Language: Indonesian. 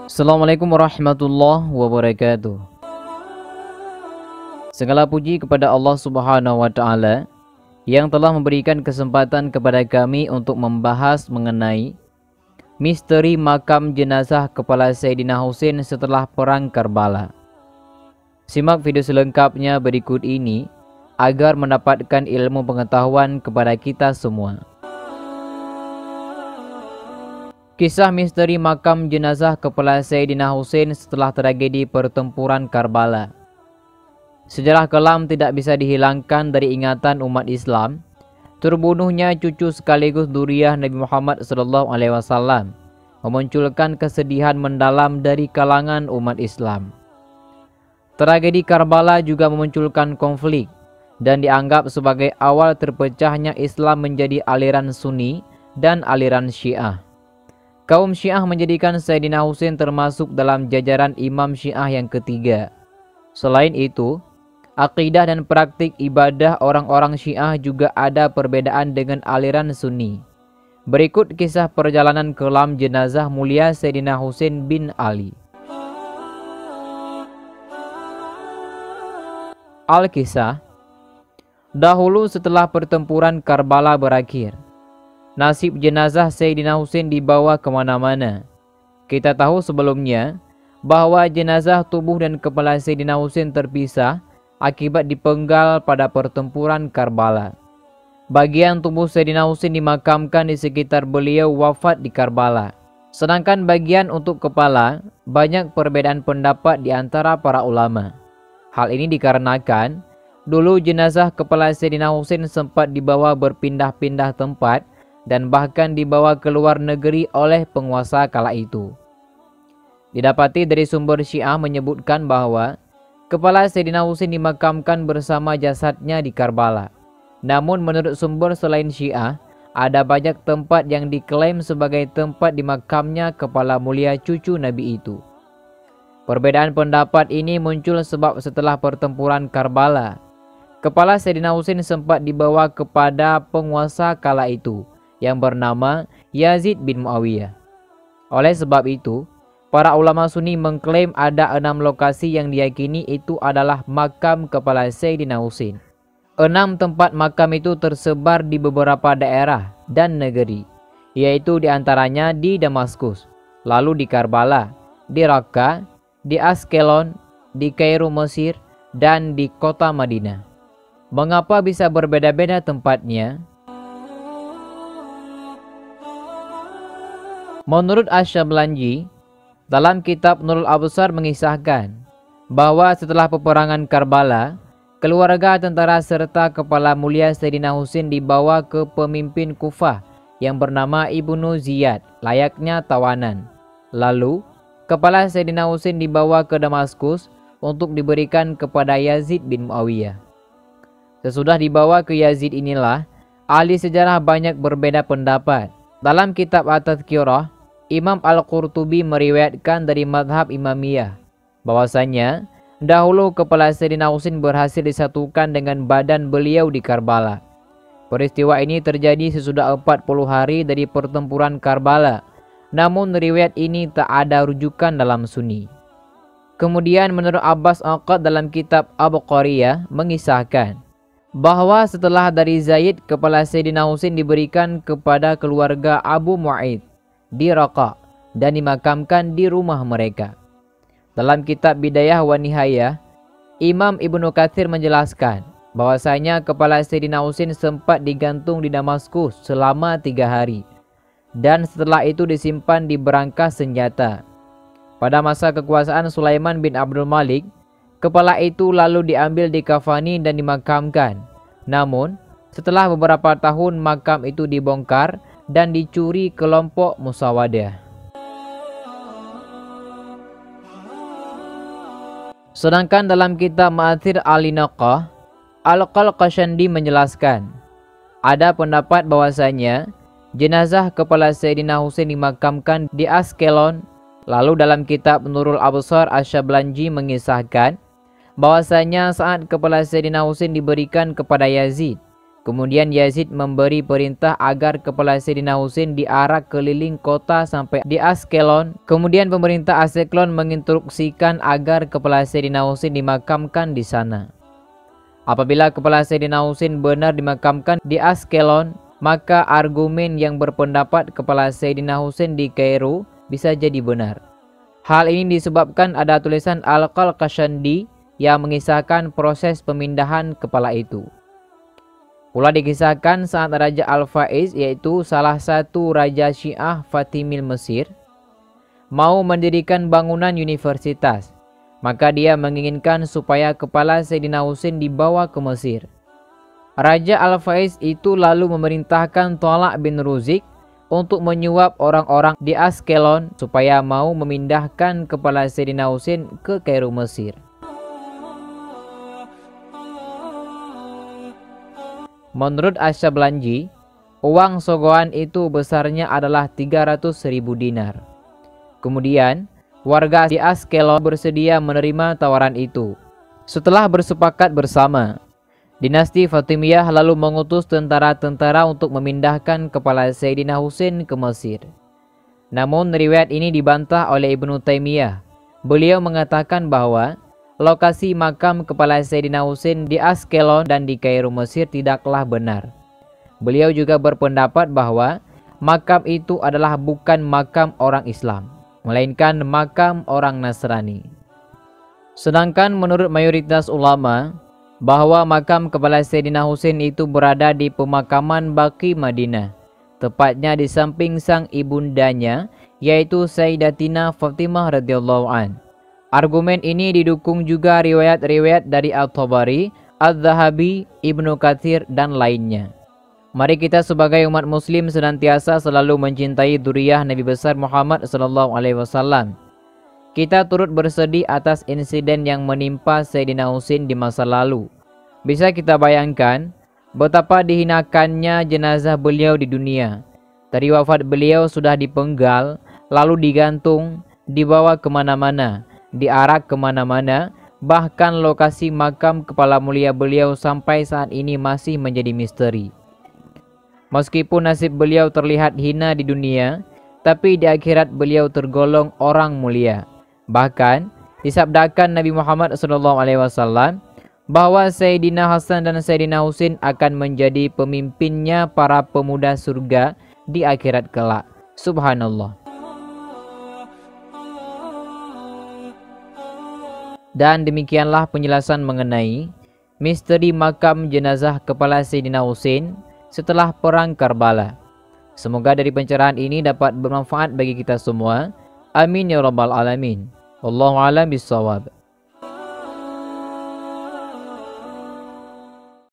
Assalamualaikum warahmatullahi wabarakatuh. Segala puji kepada Allah Subhanahu wa taala yang telah memberikan kesempatan kepada kami untuk membahas mengenai misteri makam jenazah kepala Sayyidina Husain setelah perang Karbala. Simak video selengkapnya berikut ini agar mendapatkan ilmu pengetahuan kepada kita semua. Kisah misteri makam jenazah kepala Sayyidina Husain setelah tragedi pertempuran Karbala. Sejarah kelam tidak bisa dihilangkan dari ingatan umat Islam. Terbunuhnya cucu sekaligus dzurriyyah Nabi Muhammad SAW memunculkan kesedihan mendalam dari kalangan umat Islam. Tragedi Karbala juga memunculkan konflik dan dianggap sebagai awal terpecahnya Islam menjadi aliran Sunni dan aliran Syiah. Kaum Syiah menjadikan Sayyidina Husain termasuk dalam jajaran Imam Syiah yang ketiga. Selain itu, akidah dan praktik ibadah orang-orang Syiah juga ada perbedaan dengan aliran Sunni. Berikut kisah perjalanan kelam jenazah mulia Sayyidina Husain bin Ali. Al-Kisah. Dahulu setelah pertempuran Karbala berakhir, nasib jenazah Sayyidina Husain dibawa kemana-mana. Kita tahu sebelumnya bahwa jenazah tubuh dan kepala Sayyidina Husain terpisah akibat dipenggal pada pertempuran Karbala. Bagian tubuh Sayyidina Husain dimakamkan di sekitar beliau wafat di Karbala. Sedangkan bagian untuk kepala, banyak perbedaan pendapat di antara para ulama. Hal ini dikarenakan dulu jenazah kepala Sayyidina Husain sempat dibawa berpindah-pindah tempat dan bahkan dibawa ke luar negeri oleh penguasa kala itu. Didapati dari sumber Syiah menyebutkan bahwa kepala Sayyidina Husain dimakamkan bersama jasadnya di Karbala. Namun menurut sumber selain Syiah, ada banyak tempat yang diklaim sebagai tempat dimakamnya kepala mulia cucu Nabi itu. Perbedaan pendapat ini muncul sebab setelah pertempuran Karbala, kepala Sayyidina Husain sempat dibawa kepada penguasa kala itu yang bernama Yazid bin Muawiyah. Oleh sebab itu, para ulama Sunni mengklaim ada 6 lokasi yang diyakini itu adalah makam kepala Sayyidina Husain. 6 tempat makam itu tersebar di beberapa daerah dan negeri, yaitu diantaranya di Damaskus, lalu di Karbala, di Raqqa, di Askelon, di Kairo Mesir, dan di kota Madinah. Mengapa bisa berbeda-beda tempatnya? Menurut Asy-Syablanji, dalam kitab Nurul Absar mengisahkan bahwa setelah peperangan Karbala, keluarga tentara serta kepala mulia Sayyidina Husain dibawa ke pemimpin Kufah yang bernama Ibnu Ziyad, layaknya tawanan. Lalu, kepala Sayyidina Husain dibawa ke Damaskus untuk diberikan kepada Yazid bin Muawiyah. Sesudah dibawa ke Yazid inilah, ahli sejarah banyak berbeda pendapat. Dalam kitab At-Tadhkirah, Imam Al-Qurtubi meriwayatkan dari madhab Imamiyah bahwasanya dahulu kepala Sayyidina Husain berhasil disatukan dengan badan beliau di Karbala. Peristiwa ini terjadi sesudah 40 hari dari pertempuran Karbala. Namun riwayat ini tak ada rujukan dalam Sunni. Kemudian menurut Abbas Aqad dalam kitab Abqariyah mengisahkan bahwa setelah dari Zaid, kepala Sayyidina Husain diberikan kepada keluarga Abu Mu'aid di Raqqa dan dimakamkan di rumah mereka. Dalam kitab Bidayah wa Nihayah, Imam Ibnu Katsir menjelaskan bahwasanya kepala Sayyidina Husain sempat digantung di Damaskus selama 3 hari dan setelah itu disimpan di berangkas senjata. Pada masa kekuasaan Sulaiman bin Abdul Malik, kepala itu lalu diambil dikafani dan dimakamkan. Namun, setelah beberapa tahun makam itu dibongkar dan dicuri kelompok Musawadah. Sedangkan dalam kitab Ma'athir Al-Linaqah, Al-Qalqashandi menjelaskan, ada pendapat bahwasanya jenazah kepala Sayyidina Husain dimakamkan di Askelon. Lalu dalam kitab Nurul Absar, Asy-Syablanji mengisahkan bahwasanya saat kepala Sayyidina Husain diberikan kepada Yazid, Kemudian Yazid memberi perintah agar kepala Sayyidina Husain diarak keliling kota sampai di Askelon. Kemudian pemerintah Askelon menginstruksikan agar kepala Sayyidina Husain dimakamkan di sana. Apabila kepala Sayyidina Husain benar dimakamkan di Askelon, maka argumen yang berpendapat kepala Sayyidina Husain di Kairo bisa jadi benar. Hal ini disebabkan ada tulisan Al-Qalqashandi yang mengisahkan proses pemindahan kepala itu. Pula dikisahkan saat Raja Al-Faiz, yaitu salah satu Raja Syiah Fatimil Mesir, mau mendirikan bangunan universitas, maka dia menginginkan supaya kepala Sayyidina Husain dibawa ke Mesir. Raja Al-Faiz itu lalu memerintahkan Thalaq bin Ruzik untuk menyuap orang-orang di Askelon supaya mau memindahkan kepala Sayyidina Husain ke Kairo, Mesir. Menurut Asy-Syablanji, uang sogokan itu besarnya adalah 300.000 dinar. Kemudian, warga di Askelon bersedia menerima tawaran itu. Setelah bersepakat bersama, dinasti Fatimiyah lalu mengutus tentara-tentara untuk memindahkan kepala Sayyidina Husain ke Mesir. Namun riwayat ini dibantah oleh Ibnu Taimiyah. Beliau mengatakan bahwa lokasi makam kepala Sayyidina Husain di Askelon dan di Kairo, Mesir tidaklah benar. Beliau juga berpendapat bahwa makam itu adalah bukan makam orang Islam, melainkan makam orang Nasrani. Sedangkan menurut mayoritas ulama, bahwa makam kepala Sayyidina Husain itu berada di pemakaman Baqi Madinah, tepatnya di samping sang ibundanya, yaitu Sayyidatina Fatimah radhiyallahu an. Argumen ini didukung juga riwayat-riwayat dari At-Tabari, Az-Zahabi, Ibnu Katsir, dan lainnya. Mari kita sebagai umat muslim senantiasa selalu mencintai dzurriyyah Nabi besar Muhammad SAW. Kita turut bersedih atas insiden yang menimpa Sayyidina Husain di masa lalu. Bisa kita bayangkan betapa dihinakannya jenazah beliau di dunia. Dari wafat beliau sudah dipenggal, lalu digantung, dibawa kemana-mana, diarak kemana-mana, bahkan lokasi makam kepala mulia beliau sampai saat ini masih menjadi misteri. Meskipun nasib beliau terlihat hina di dunia, tapi di akhirat beliau tergolong orang mulia. Bahkan disabdakan Nabi Muhammad SAW bahwa Sayyidina Hasan dan Sayyidina Husain akan menjadi pemimpinnya para pemuda surga di akhirat kelak. Subhanallah. Dan demikianlah penjelasan mengenai misteri makam jenazah kepala Sayyidina Husain setelah perang Karbala. Semoga dari pencerahan ini dapat bermanfaat bagi kita semua. Amin ya rabbal alamin. Wallahu a'lam bishawab.